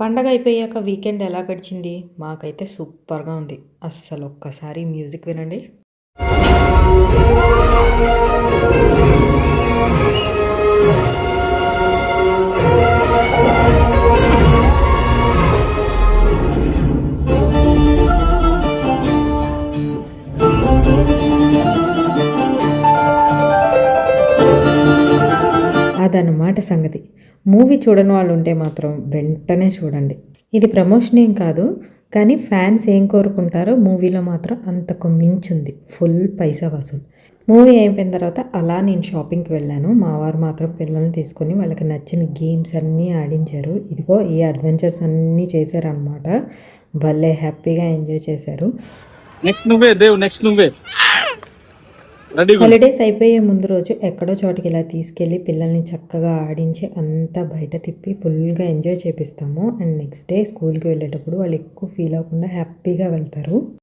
పండగ అయిపోయాక వీకెండ్ ఎలా గడిచింది? మాకైతే సూపర్‌గా ఉంది. అస్సలు ఒక్కసారి మ్యూజిక్ వినండి. అదనమాట సంగతి. మూవీ చూడని వాళ్ళుంటే మాత్రం వెంటనే చూడండి. ఇది ప్రమోషన్ ఏం కాదు. కానీ ఫ్యాన్స్ ఏం కోరుకుంటారో మూవీలో మాత్రం అంతకు మించుంది. ఫుల్ పైసా వసూలు. మూవీ అయిపోయిన తర్వాత అలా నేను షాపింగ్‌కి వెళ్ళాను. మా వారు మాత్రం పిల్లల్ని తీసుకొని వాళ్ళకి నచ్చిన గేమ్స్ అన్నీ ఆడించారు. ఇదిగో ఈ అడ్వెంచర్స్ అన్నీ చేశారనమాట. భలే హ్యాపీగా ఎంజాయ్ చేశారు. నెక్స్ట్ నువ్వే దేవ్, నెక్స్ట్ నువ్వే. హాలిడేస్ అయిపోయే ముందు రోజు ఎక్కడో చోటికి ఇలా తీసుకెళ్ళి పిల్లల్ని చక్కగా ఆడించి అంతా బయట తిప్పి ఫుల్గా ఎంజాయ్ చేపిస్తాము. అండ్ నెక్స్ట్ డే స్కూల్కి వెళ్ళేటప్పుడు వాళ్ళు ఎక్కువ ఫీల్ అవ్వకుండా హ్యాపీగా వెళ్తారు.